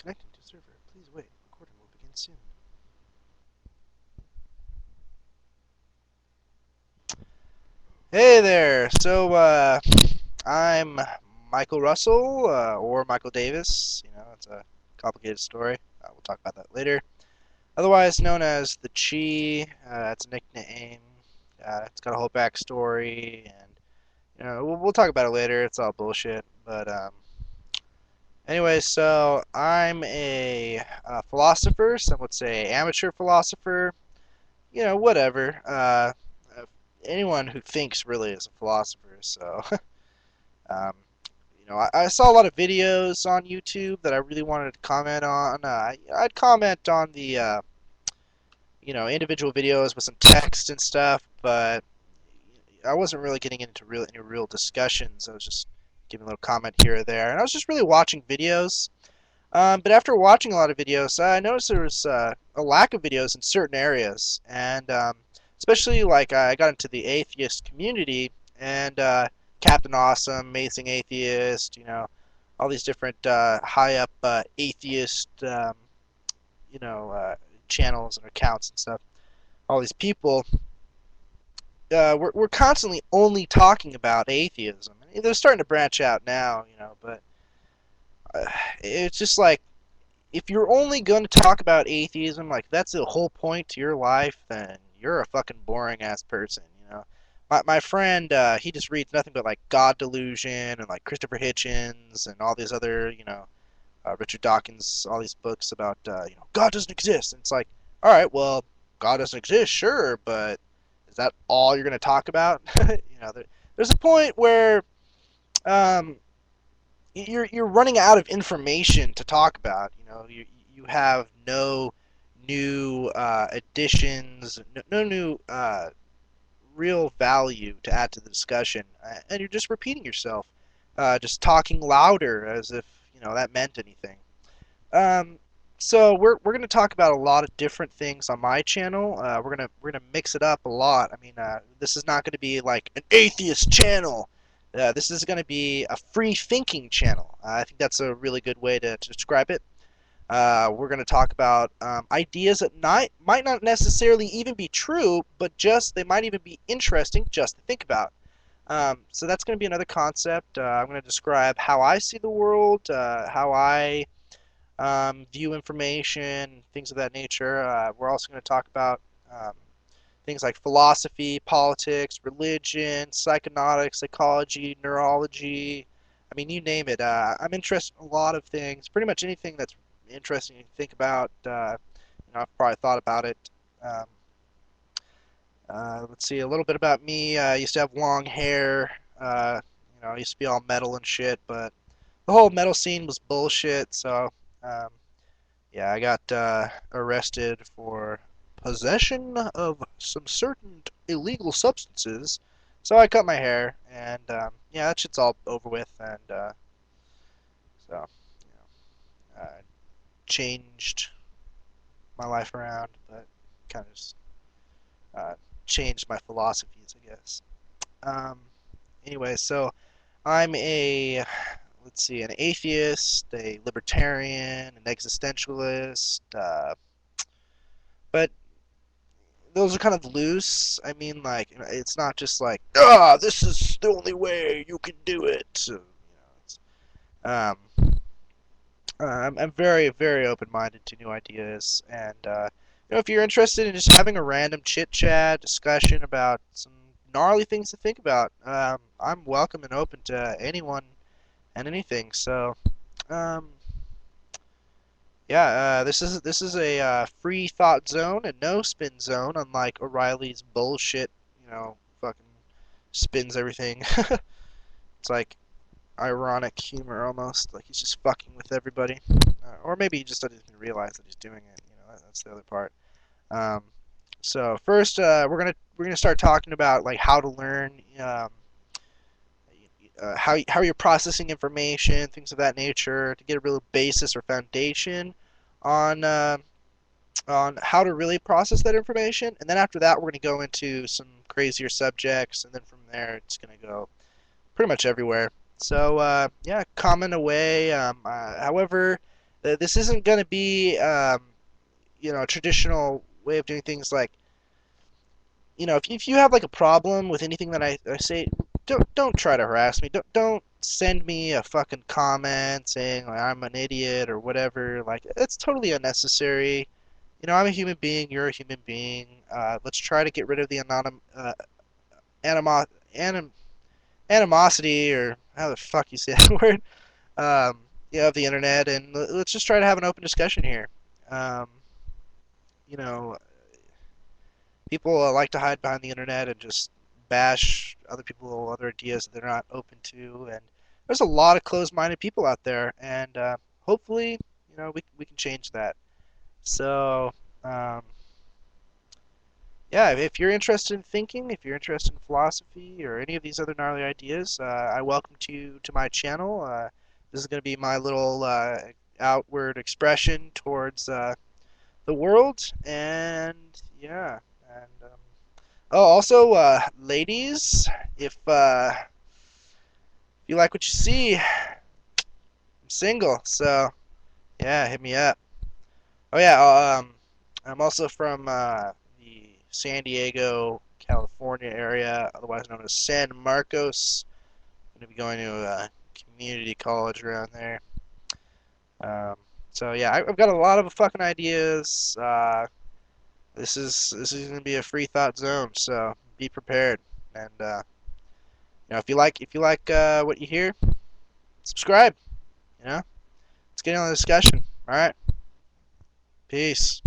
Connecting to server. Please wait. Recording will begin soon. Hey there. I'm Michael Russell, or Michael Davis. It's a complicated story. We'll talk about that later. Otherwise known as the Chi. It's a nickname. It's got a whole backstory, and we'll talk about it later. It's all bullshit. Anyway, so I'm a philosopher. Some would say amateur philosopher. Whatever. Anyone who thinks really is a philosopher. Um, I saw a lot of videos on YouTube that I really wanted to comment on. I'd comment on the individual videos with some text and stuff, but I wasn't really getting into any real discussions. I was just giving a little comment here or there, and I was just really watching videos. But after watching a lot of videos, I noticed there was a lack of videos in certain areas, and especially like I got into the atheist community, and Captain Awesome, Amazing Atheist, all these different high up atheist, you know, uh, channels and accounts and stuff. All these people, we're constantly only talking about atheism. They're starting to branch out now, but uh, it's just like if you're only going to talk about atheism, like that's the whole point to your life, then you're a fucking boring ass person. My friend, he just reads nothing but like God Delusion and like Christopher Hitchens and all these other, Richard Dawkins, all these books about, God doesn't exist. And it's like, all right, well, God doesn't exist, sure, but is that all you're going to talk about? There's a point where um, you're running out of information to talk about. You have no new additions, no new real value to add to the discussion, and you're just repeating yourself, just talking louder as if that meant anything. Um, so we're going to talk about a lot of different things on my channel. We're gonna mix it up a lot. I mean, this is not going to be like an atheist channel. This is going to be a free thinking channel. I think that's a really good way to describe it. We're going to talk about ideas that might not necessarily even be true, but just they might even be interesting just to think about. So that's going to be another concept. I'm going to describe how I see the world, how I view information, things of that nature. We're also going to talk about um, things like philosophy, politics, religion, psychonautics, psychology, neurology. I mean, you name it. I'm interested in a lot of things. Pretty much anything that's interesting to think about. I've probably thought about it. Um, let's see, a little bit about me. I used to have long hair. I used to be all metal and shit, but the whole metal scene was bullshit. Um, yeah, I got arrested for possession of some certain illegal substances. So I cut my hair, and yeah, that shit's all over with. And so, changed my life around, but kind of just uh, changed my philosophies, I guess. Um, anyway, so I'm let's see, an atheist, a libertarian, an existentialist, but those are kind of loose. I mean, like, it's not just like, this is the only way you can do it. So, I'm very, very open-minded to new ideas, and if you're interested in just having a random chit-chat discussion about some gnarly things to think about, I'm welcome and open to anyone and anything. So, um, yeah, this is a free thought zone and no spin zone, unlike O'Reilly's bullshit. Fucking spins everything. It's like ironic humor almost, like he's just fucking with everybody, or maybe he just doesn't even realize that he's doing it. That's the other part. Um, so first, we're gonna start talking about like how to learn, how you're processing information, things of that nature, to get a real basis or foundation on on how to really process that information. And then after that, we're going to go into some crazier subjects, and then from there, it's going to go pretty much everywhere. So yeah, comment away. However, This isn't going to be, a traditional way of doing things like, if you have like a problem with anything that I say, don't try to harass me. Don't send me a fucking comment saying like I'm an idiot or whatever. Like it's totally unnecessary. I'm a human being. You're a human being. Let's try to get rid of the animo anim animosity or how the fuck you say that word. Of the internet, and let's just try to have an open discussion here. Um, you know, People like to hide behind the internet and just bash other people, other ideas that they're not open to, and there's a lot of closed-minded people out there, and hopefully, we can change that. So, um, yeah, if you're interested in thinking, if you're interested in philosophy or any of these other gnarly ideas, I welcome you to my channel. This is going to be my little outward expression towards the world, and yeah, and oh, also, ladies, if you like what you see, I'm single, so yeah, hit me up. Oh yeah, I'm also from the San Diego, California area, otherwise known as San Marcos. I'm gonna be going to a community college around there. Um, so yeah, I've got a lot of fucking ideas. This is gonna be a free thought zone, so be prepared. And if you like what you hear, subscribe. You know, let's get on the discussion. All right, peace.